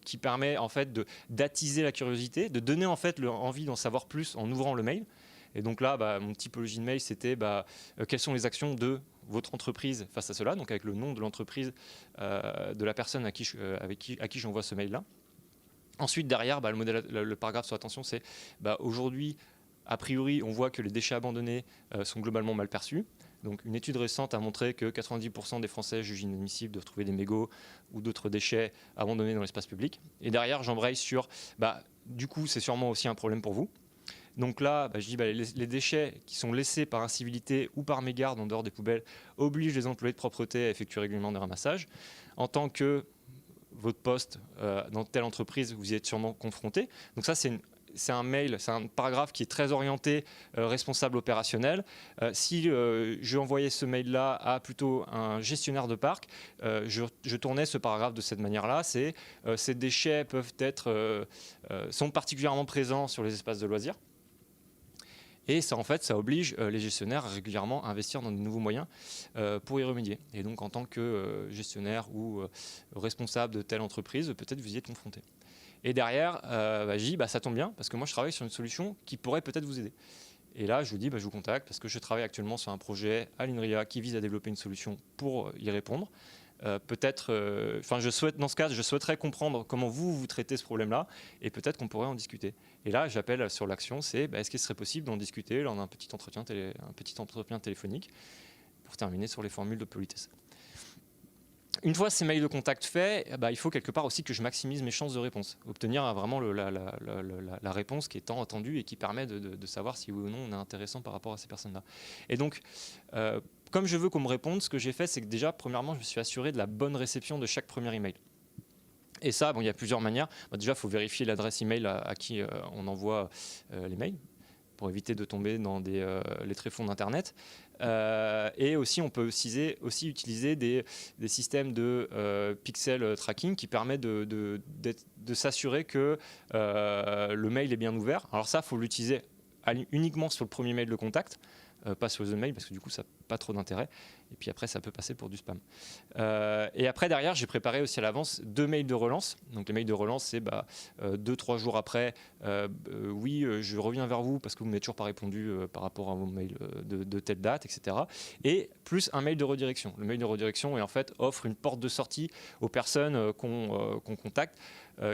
qui permet en fait d'attiser la curiosité, de donner en fait envie d'en savoir plus en ouvrant le mail. Et donc là, mon typologie de mail, c'était quelles sont les actions de votre entreprise face à cela, donc avec le nom de l'entreprise de la personne à qui j'envoie ce mail-là. Ensuite, derrière, le paragraphe sur l'attention, c'est aujourd'hui, a priori, on voit que les déchets abandonnés sont globalement mal perçus. Donc, une étude récente a montré que 90% des Français jugent inadmissible de retrouver des mégots ou d'autres déchets abandonnés dans l'espace public. Et derrière, j'embraye sur, du coup, c'est sûrement aussi un problème pour vous. Donc là, je dis les déchets qui sont laissés par incivilité ou par mégarde en dehors des poubelles obligent les employés de propreté à effectuer régulièrement des ramassages. En tant que votre poste dans telle entreprise, vous y êtes sûrement confronté. Donc ça, c'est un mail, c'est un paragraphe qui est très orienté responsable opérationnel. Si je envoyais ce mail-là à plutôt un gestionnaire de parc, je tournais ce paragraphe de cette manière-là. Ces déchets sont particulièrement présents sur les espaces de loisirs. Et ça, en fait, ça oblige les gestionnaires à régulièrement investir dans de nouveaux moyens pour y remédier. Et donc, en tant que gestionnaire ou responsable de telle entreprise, peut-être vous y êtes confronté. Et derrière, je dis, ça tombe bien, parce que moi, je travaille sur une solution qui pourrait peut-être vous aider. Et là, je vous dis, je vous contacte, parce que je travaille actuellement sur un projet à l'INRIA qui vise à développer une solution pour y répondre. Dans ce cas, je souhaiterais comprendre comment vous traitez ce problème-là, et peut-être qu'on pourrait en discuter. Et là, j'appelle sur l'action, c'est est-ce qu'il serait possible d'en discuter lors d'un petit entretien téléphonique pour terminer sur les formules de politesse. Une fois ces mails de contact faits, il faut quelque part aussi que je maximise mes chances de réponse, obtenir vraiment la réponse qui est tant attendue et qui permet de savoir si oui ou non on est intéressant par rapport à ces personnes-là. Et donc, comme je veux qu'on me réponde, ce que j'ai fait, c'est que déjà, premièrement, je me suis assuré de la bonne réception de chaque premier email. Et ça, il y a plusieurs manières. Déjà, il faut vérifier l'adresse email à qui on envoie les mails, pour éviter de tomber dans les tréfonds d'Internet. Et aussi, on peut aussi utiliser des systèmes de pixel tracking qui permettent de s'assurer que le mail est bien ouvert. Alors ça, il faut l'utiliser uniquement sur le premier mail de contact, pas sur les autres mails, parce que du coup, ça n'a pas trop d'intérêt. Et puis après, ça peut passer pour du spam. Et après, derrière, j'ai préparé aussi à l'avance 2 mails de relance. Donc les mails de relance, c'est 2-3 jours après, oui, je reviens vers vous parce que vous ne m'avez toujours pas répondu par rapport à vos mails de telle date, etc. Et plus un mail de redirection. Le mail de redirection en fait, offre une porte de sortie aux personnes qu'on contacte,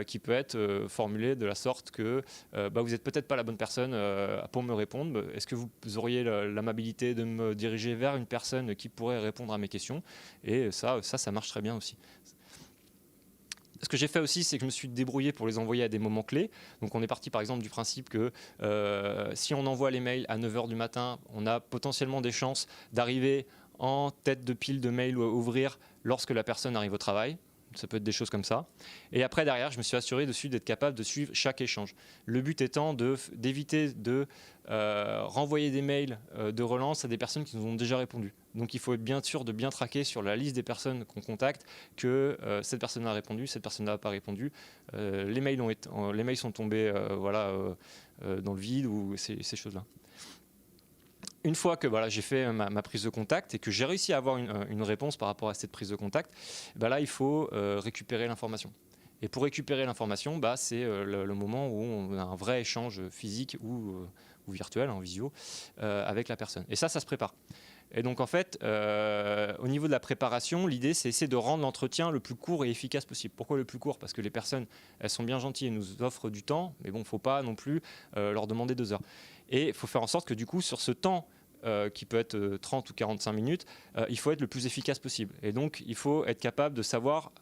qui peut être formulée de la sorte que vous n'êtes peut-être pas la bonne personne pour me répondre. Est-ce que vous auriez l'amabilité de me diriger vers une personne qui pourrait répondre à mes questions? Et ça marche très bien aussi. Ce que j'ai fait aussi, c'est que je me suis débrouillé pour les envoyer à des moments clés. Donc on est parti par exemple du principe que si on envoie les mails à 9h du matin, on a potentiellement des chances d'arriver en tête de pile de mails à ouvrir lorsque la personne arrive au travail. Ça peut être des choses comme ça. Et après, derrière, je me suis assuré dessus d'être capable de suivre chaque échange. Le but étant d'éviter de renvoyer des mails de relance à des personnes qui nous ont déjà répondu. Donc il faut être bien sûr de bien traquer sur la liste des personnes qu'on contacte que cette personne a répondu, cette personne n'a pas répondu. Les mails sont tombés dans le vide ou ces choses-là. Une fois que j'ai fait ma prise de contact et que j'ai réussi à avoir une réponse par rapport à cette prise de contact, là, il faut récupérer l'information. Et pour récupérer l'information, c'est le moment où on a un vrai échange physique ou virtuel, en visio, avec la personne. Et ça se prépare. Et donc, en fait, au niveau de la préparation, l'idée, c'est essayer de rendre l'entretien le plus court et efficace possible. Pourquoi le plus court? Parce que les personnes, elles sont bien gentilles et nous offrent du temps, mais bon, il ne faut pas non plus leur demander 2 heures. Et il faut faire en sorte que, du coup, sur ce temps qui peut être 30 ou 45 minutes, il faut être le plus efficace possible. Et donc, il faut être capable de savoir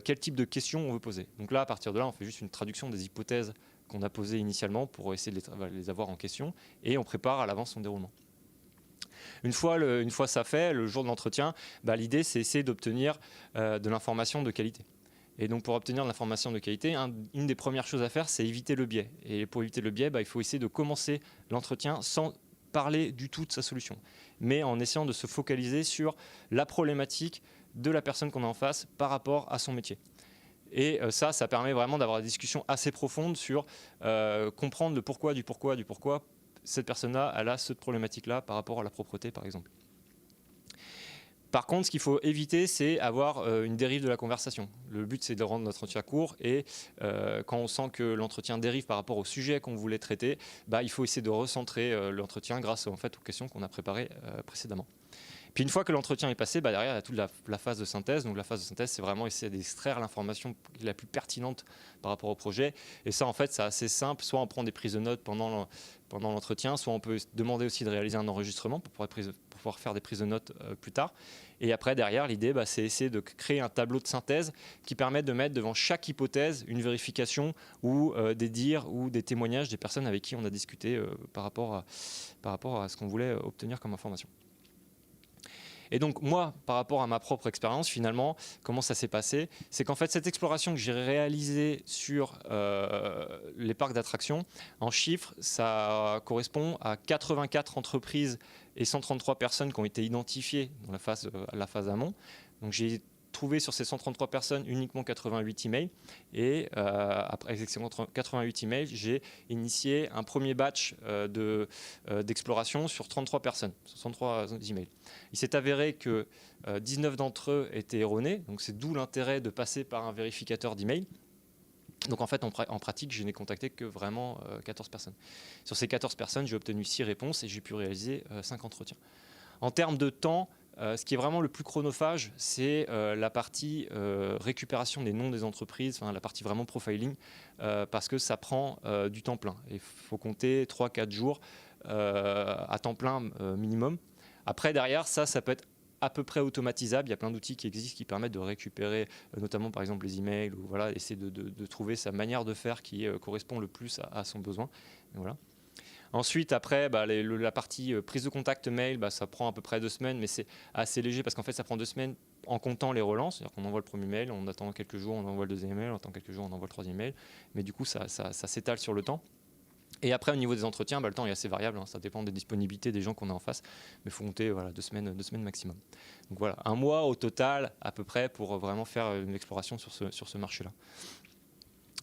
quel type de questions on veut poser. Donc là, à partir de là, on fait juste une traduction des hypothèses qu'on a posées initialement pour essayer de les avoir en question, et on prépare à l'avance son déroulement. Une fois ça fait, le jour de l'entretien, l'idée, c'est essayer d'obtenir de l'information de qualité. Et donc, pour obtenir de l'information de qualité, une des premières choses à faire, c'est éviter le biais. Et pour éviter le biais, il faut essayer de commencer l'entretien sans parler du tout de sa solution, mais en essayant de se focaliser sur la problématique de la personne qu'on a en face par rapport à son métier. Et ça permet vraiment d'avoir des discussions assez profondes sur comprendre le pourquoi du pourquoi cette personne-là, elle a cette problématique-là par rapport à la propreté, par exemple. Par contre, ce qu'il faut éviter, c'est avoir une dérive de la conversation. Le but, c'est de rendre notre entretien court, et quand on sent que l'entretien dérive par rapport au sujet qu'on voulait traiter, il faut essayer de recentrer l'entretien grâce aux questions qu'on a préparées précédemment. Puis une fois que l'entretien est passé, derrière, il y a toute la phase de synthèse. Donc la phase de synthèse, c'est vraiment essayer d'extraire l'information la plus pertinente par rapport au projet. Et ça, en fait, c'est assez simple. Soit on prend des prises de notes pendant l'entretien, soit on peut demander aussi de réaliser un enregistrement pour pouvoir faire des prises de notes plus tard. Et après, derrière, l'idée, c'est essayer de créer un tableau de synthèse qui permet de mettre devant chaque hypothèse une vérification ou des dires ou des témoignages des personnes avec qui on a discuté par rapport à ce qu'on voulait obtenir comme information. Et donc moi, par rapport à ma propre expérience, finalement, comment ça s'est passé? C'est qu'en fait, cette exploration que j'ai réalisée sur les parcs d'attractions, en chiffres, ça correspond à 84 entreprises et 133 personnes qui ont été identifiées dans la phase amont. Donc j'ai trouvé sur ces 133 personnes uniquement 88 emails, et après ces 88 emails, j'ai initié un premier batch d'exploration sur 33 personnes, 133 emails. Il s'est avéré que 19 d'entre eux étaient erronés, donc c'est d'où l'intérêt de passer par un vérificateur d'emails. Donc en fait, en pratique, je n'ai contacté que vraiment 14 personnes. Sur ces 14 personnes, j'ai obtenu 6 réponses et j'ai pu réaliser 5 entretiens. En termes de temps, ce qui est vraiment le plus chronophage, c'est la partie récupération des noms des entreprises, la partie vraiment profiling, parce que ça prend du temps plein. Il faut compter 3-4 jours à temps plein minimum. Après, derrière, ça peut être à peu près automatisable. Il y a plein d'outils qui existent qui permettent de récupérer, notamment par exemple les emails, ou essayer de trouver sa manière de faire qui correspond le plus à son besoin. Et voilà. Ensuite, après, la partie prise de contact mail, ça prend à peu près 2 semaines, mais c'est assez léger parce qu'en fait, ça prend 2 semaines en comptant les relances. C'est-à-dire qu'on envoie le premier mail, on attend quelques jours, on envoie le deuxième mail, on attend quelques jours, on envoie le troisième mail. Mais du coup, ça s'étale sur le temps. Et après, au niveau des entretiens, le temps est assez variable. Ça dépend des disponibilités des gens qu'on a en face. Mais il faut compter 2 semaines maximum. Donc voilà, 1 mois au total, à peu près, pour vraiment faire une exploration sur ce marché-là.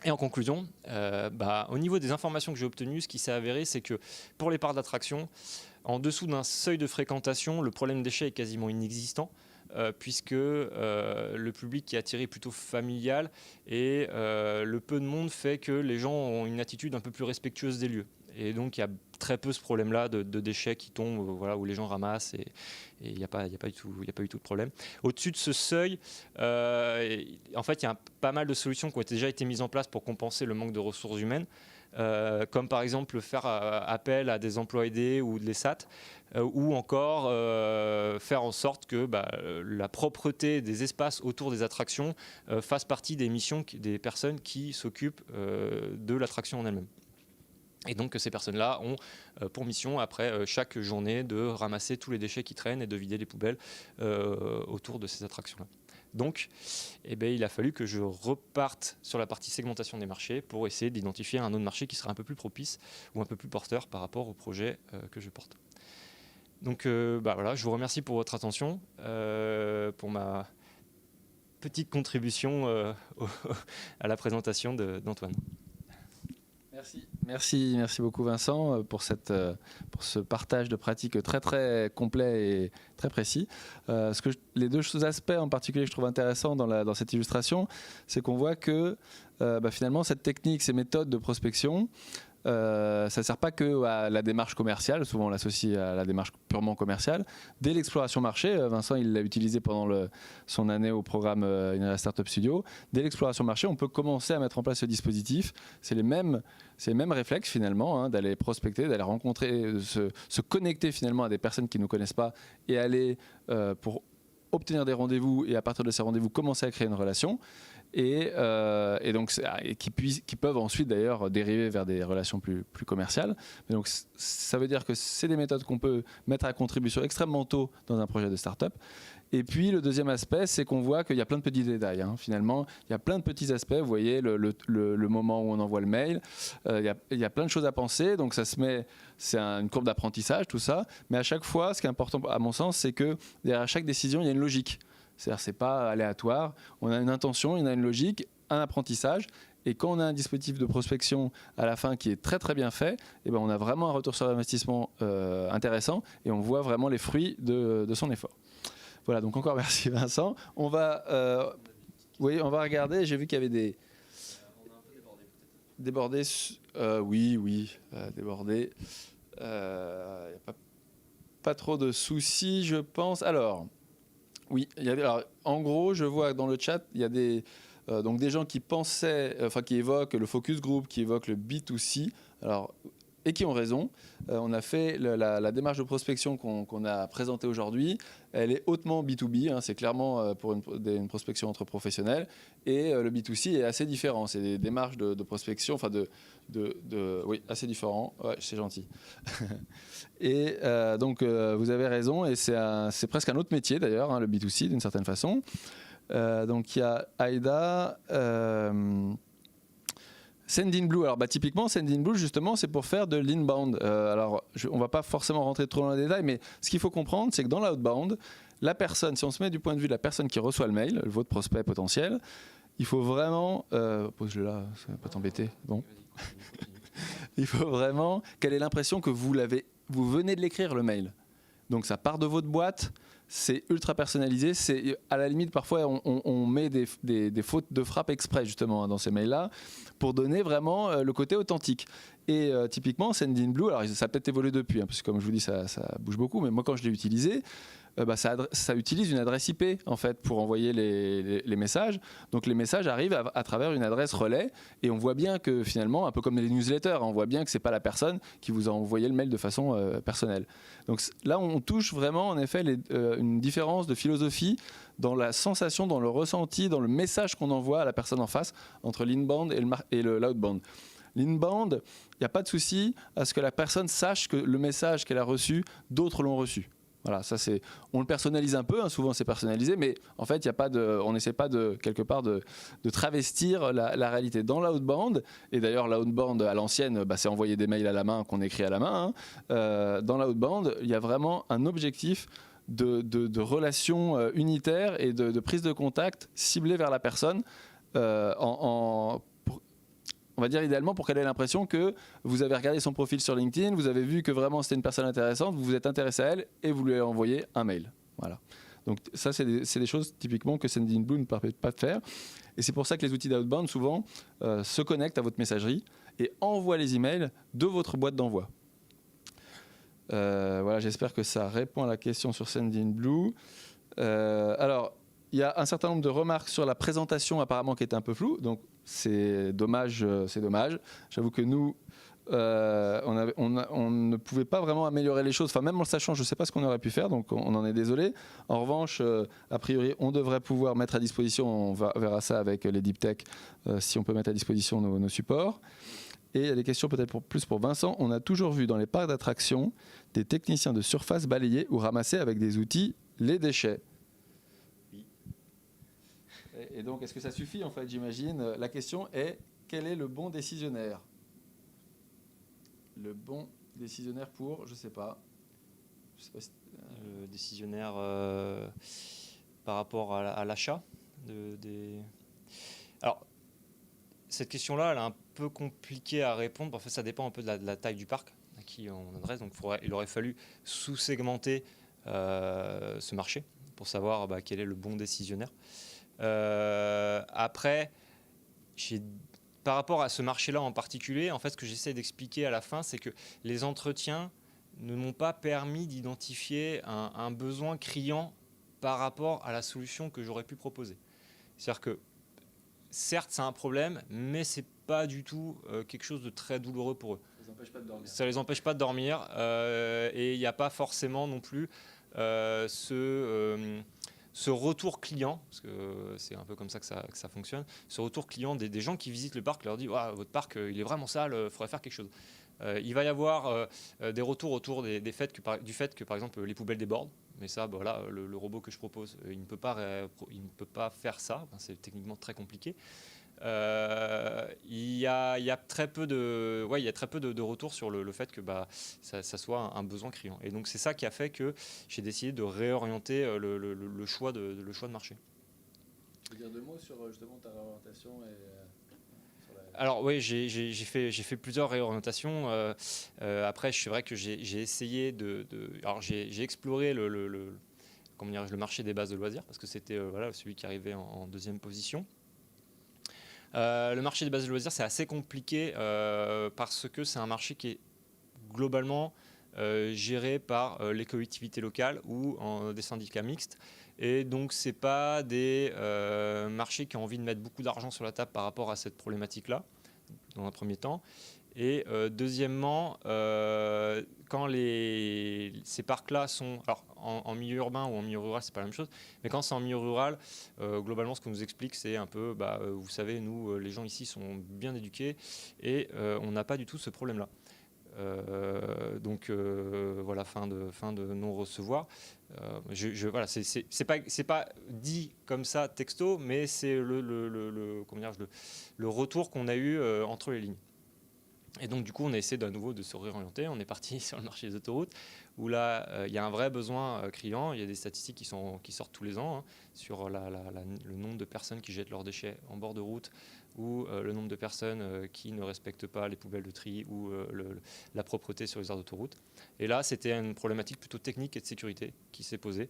Et en conclusion, au niveau des informations que j'ai obtenues, ce qui s'est avéré, c'est que pour les parcs d'attraction, En dessous d'un seuil de fréquentation, le problème déchets est quasiment inexistant. Puisque le public est attiré plutôt familial et le peu de monde fait que les gens ont une attitude un peu plus respectueuse des lieux. Et donc il y a très peu ce problème-là de déchets qui tombent, voilà, où les gens ramassent et il n'y a pas du tout de problème. Au-dessus de ce seuil, en fait, il y a pas mal de solutions qui ont déjà été mises en place pour compenser le manque de ressources humaines. Comme par exemple faire appel à des emplois aidés ou de l'ESAT, ou encore faire en sorte que la propreté des espaces autour des attractions fasse partie des missions des personnes qui s'occupent de l'attraction en elle-même. Et donc ces personnes-là ont pour mission, après chaque journée, de ramasser tous les déchets qui traînent et de vider les poubelles autour de ces attractions-là. Donc, il a fallu que je reparte sur la partie segmentation des marchés pour essayer d'identifier un autre marché qui serait un peu plus propice ou un peu plus porteur par rapport au projet que je porte. Donc, voilà, je vous remercie pour votre attention, pour ma petite contribution à la présentation d'Antoine. Merci beaucoup Vincent pour ce partage de pratiques très très complet et très précis. Les deux aspects en particulier que je trouve intéressants dans cette illustration, c'est qu'on voit que finalement cette technique, ces méthodes de prospection, ça ne sert pas que à la démarche commerciale, souvent on l'associe à la démarche purement commerciale. Dès l'exploration marché, Vincent il l'a utilisé pendant son année au programme Inera Startup Studio, dès l'exploration marché on peut commencer à mettre en place ce dispositif. C'est les mêmes réflexes finalement, d'aller prospecter, d'aller rencontrer, se connecter finalement à des personnes qui ne nous connaissent pas et aller pour obtenir des rendez-vous et à partir de ces rendez-vous commencer à créer une relation. Et qui peuvent ensuite d'ailleurs dériver vers des relations plus commerciales. Mais donc ça veut dire que c'est des méthodes qu'on peut mettre à contribution extrêmement tôt dans un projet de start-up. Et puis le deuxième aspect, c'est qu'on voit qu'il y a plein de petits détails. Finalement, il y a plein de petits aspects. Vous voyez le moment où on envoie le mail. Il y a plein de choses à penser. Donc c'est une courbe d'apprentissage, tout ça. Mais à chaque fois, ce qui est important à mon sens, c'est que derrière chaque décision, il y a une logique. C'est-à-dire c'est pas aléatoire, on a une intention, on a une logique, un apprentissage, et quand on a un dispositif de prospection à la fin qui est très très bien fait, on a vraiment un retour sur investissement intéressant et on voit vraiment les fruits de son effort. Voilà, donc encore merci Vincent. On va regarder, j'ai vu qu'il y avait on a un peu débordé. Débordé. Il n'y a pas trop de soucis, je pense. Alors... Oui, en gros, je vois dans le chat, il y a des gens qui qui évoquent le focus group, qui évoquent le B2C, et qui ont raison. On a fait la démarche de prospection qu'on a présentée aujourd'hui. Elle est hautement B2B, c'est clairement pour une prospection entre professionnels. Et le B2C est assez différent. C'est des démarches de prospection, oui, assez différent. Ouais, c'est gentil. Et vous avez raison. Et c'est presque un autre métier d'ailleurs, le B2C d'une certaine façon. Donc il y a Aïda. Sendinblue, typiquement Sendinblue justement c'est pour faire de l'inbound. On va pas forcément rentrer trop dans les détails, mais ce qu'il faut comprendre c'est que dans l'outbound, la personne, si on se met du point de vue de la personne qui reçoit le mail, votre prospect potentiel, il faut vraiment, pose-le là, ça va pas t'embêter, bon. Il faut vraiment qu'elle ait l'impression que vous venez de l'écrire le mail. Donc ça part de votre boîte. C'est ultra personnalisé. C'est à la limite parfois on met des fautes de frappe exprès justement dans ces mails-là pour donner vraiment le côté authentique. Et typiquement Sendinblue, alors ça a peut-être évolué depuis, parce que comme je vous dis ça bouge beaucoup. Mais moi quand je l'ai utilisé, ça utilise une adresse IP en fait pour envoyer les messages. Donc les messages arrivent à travers une adresse relais et on voit bien que finalement, un peu comme les newsletters, on voit bien que c'est pas la personne qui vous a envoyé le mail de façon personnelle. Donc là, on touche vraiment en effet une différence de philosophie dans la sensation, dans le ressenti, dans le message qu'on envoie à la personne en face entre l'inbound et l'outbound. L'inbound, il n'y a pas de souci à ce que la personne sache que le message qu'elle a reçu, d'autres l'ont reçu. Voilà, on le personnalise un peu, souvent c'est personnalisé, mais en fait, on n'essaie pas quelque part de travestir la réalité. Dans l'outbound, et d'ailleurs l'outbound à l'ancienne, c'est envoyer des mails à la main qu'on écrit à la main. Dans l'outbound, il y a vraiment un objectif de relation unitaire et de prise de contact ciblée vers la personne on va dire idéalement pour qu'elle ait l'impression que vous avez regardé son profil sur LinkedIn, vous avez vu que vraiment c'était une personne intéressante, vous vous êtes intéressé à elle et vous lui avez envoyé un mail. Voilà. Donc ça, c'est des choses typiquement que Sendinblue ne permet pas de faire. Et c'est pour ça que les outils d'outbound, souvent, se connectent à votre messagerie et envoient les emails de votre boîte d'envoi. Voilà, j'espère que ça répond à la question sur Sendinblue. Alors, il y a un certain nombre de remarques sur la présentation apparemment qui était un peu floue, donc c'est dommage, c'est dommage. J'avoue que nous, on ne pouvait pas vraiment améliorer les choses, enfin même en le sachant, je ne sais pas ce qu'on aurait pu faire, donc on en est désolé. En revanche, a priori, on devrait pouvoir mettre à disposition, on verra ça avec les Deep Tech, si on peut mettre à disposition nos supports. Et il y a des questions peut-être plus pour Vincent. On a toujours vu dans les parcs d'attractions des techniciens de surface balayer ou ramasser avec des outils les déchets. Oui. Et donc, est-ce que ça suffit en fait, j'imagine? La question est, quel est le bon décisionnaire? Le bon décisionnaire pour, je sais pas si... Le décisionnaire par rapport à l'achat des... Alors, cette question-là, elle est un peu compliquée à répondre. En fait, ça dépend un peu de la taille du parc à qui on adresse. Donc, il aurait fallu sous-segmenter ce marché pour savoir quel est le bon décisionnaire. Après, par rapport à ce marché-là en particulier, en fait, ce que j'essaie d'expliquer à la fin, c'est que les entretiens ne m'ont pas permis d'identifier un besoin criant par rapport à la solution que j'aurais pu proposer. C'est-à-dire que certes, c'est un problème, mais c'est pas du tout quelque chose de très douloureux pour eux. Ça les empêche pas de dormir. Ça les empêche pas de dormir et il n'y a pas forcément non plus ce retour client, parce que c'est un peu comme ça que ça fonctionne, ce retour client des gens qui visitent le parc, leur dit « votre parc, il est vraiment sale, il faudrait faire quelque chose ». Il va y avoir des retours autour du fait que, par exemple, les poubelles débordent. Mais ça, voilà, le robot que je propose, il ne peut pas faire ça. Enfin, c'est techniquement très compliqué. Il y a très peu de retours sur le fait que ça soit un besoin criant. Et donc c'est ça qui a fait que j'ai décidé de réorienter le choix de marché. Tu veux dire deux mots sur justement ta réorientation Alors oui, j'ai fait plusieurs réorientations. Après, c'est vrai que j'ai essayé alors j'ai exploré le marché des bases de loisirs parce que c'était celui qui arrivait en deuxième position. Le marché des bases de loisirs, c'est assez compliqué parce que c'est un marché qui est globalement géré par les collectivités locales ou des syndicats mixtes. Et donc, ce n'est pas des marchés qui ont envie de mettre beaucoup d'argent sur la table par rapport à cette problématique-là, dans un premier temps. Et deuxièmement, quand ces parcs-là sont... Alors, en milieu urbain ou en milieu rural, c'est pas la même chose. Mais quand c'est en milieu rural, globalement, ce qu'on nous explique, c'est un peu... vous savez, nous, les gens ici sont bien éduqués et on n'a pas du tout ce problème-là. Donc voilà, fin de non-recevoir. Voilà, c'est pas dit comme ça texto, mais c'est le retour qu'on a eu entre les lignes. Et donc du coup, on a essayé à nouveau de se réorienter. On est parti sur le marché des autoroutes, où là, il y a un vrai besoin criant. Il y a des statistiques qui sortent tous les ans sur le nombre de personnes qui jettent leurs déchets en bord de route, ou le nombre de personnes qui ne respectent pas les poubelles de tri ou la propreté sur les aires d'autoroute. Et là, c'était une problématique plutôt technique et de sécurité qui s'est posée,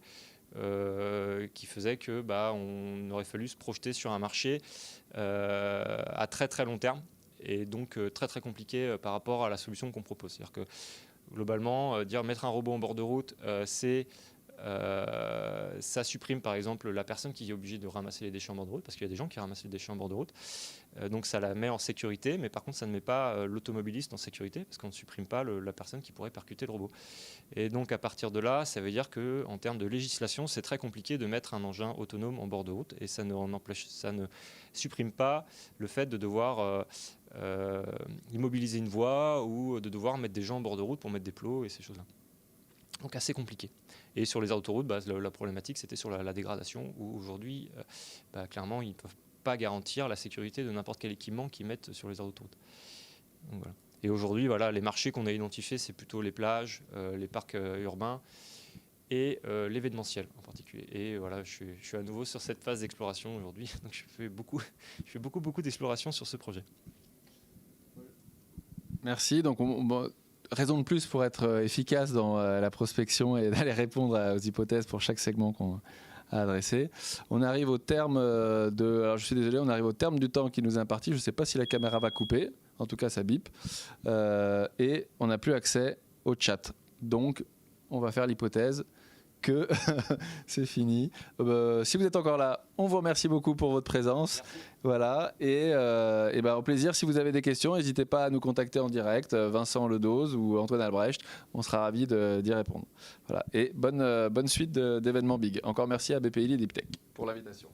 qui faisait que on aurait fallu se projeter sur un marché à très très long terme, et donc très très compliqué par rapport à la solution qu'on propose. C'est-à-dire que globalement, mettre un robot en bord de route, ça supprime par exemple la personne qui est obligée de ramasser les déchets en bord de route, parce qu'il y a des gens qui ramassent les déchets en bord de route. Donc ça la met en sécurité, mais par contre ça ne met pas l'automobiliste en sécurité, parce qu'on ne supprime pas la personne qui pourrait percuter le robot. Et donc à partir de là, ça veut dire qu'en termes de législation, c'est très compliqué de mettre un engin autonome en bord de route, et ça ne supprime pas le fait de devoir immobiliser une voie ou de devoir mettre des gens en bord de route pour mettre des plots et ces choses-là. Donc assez compliqué. Et sur les autoroutes, la problématique, c'était sur la dégradation, où aujourd'hui, clairement, ils ne peuvent pas garantir la sécurité de n'importe quel équipement qu'ils mettent sur les autoroutes. Donc, voilà. Et aujourd'hui, les marchés qu'on a identifiés, c'est plutôt les plages, les parcs urbains et l'événementiel en particulier. Et voilà, je suis à nouveau sur cette phase d'exploration aujourd'hui. Donc je fais beaucoup d'exploration sur ce projet. Merci. Donc, raison de plus pour être efficace dans la prospection et d'aller répondre aux hypothèses pour chaque segment qu'on a adressé. On arrive au terme alors je suis désolé, on arrive au terme du temps qui nous est imparti. Je ne sais pas si la caméra va couper. En tout cas, ça bip. Et on n'a plus accès au chat. Donc, on va faire l'hypothèse que c'est fini. Si vous êtes encore là, on vous remercie beaucoup pour votre présence. Merci. Voilà. Et au plaisir, si vous avez des questions, n'hésitez pas à nous contacter en direct, Vincent Ledoz ou Antoine Albrecht. On sera ravis d'y répondre. Voilà. Et bonne suite d'événements big. Encore merci à BPI Deep Tech pour l'invitation.